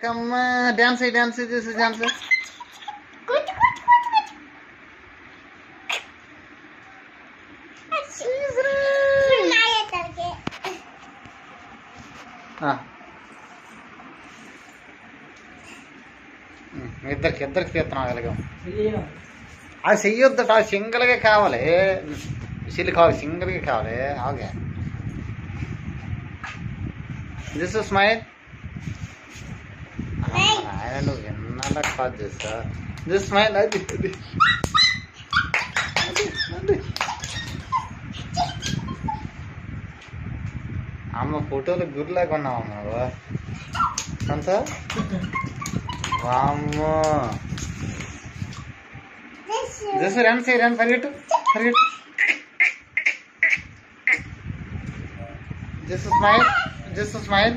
కమ్మా dance dance చేసి dance ఇద్దరికి తీస్తున్నాం కలిగాం అది చెయ్యొద్దట సింగిల్గా కావాలి సిల్లు కావాలి సింగిల్గా కావాలి ఓకే దిస్ స్మైల్ ఆయన నువ్వు విన్నాడా కాల్ చేస్తా దిస్ స్మైల్ అది అమ్మ ఫోటోలు గుర్లాగా ఉన్నావు నువ్వు అంత వామ్మో జస్ట్ రన్ పరిగెట్టు జస్ట్ స్మైల్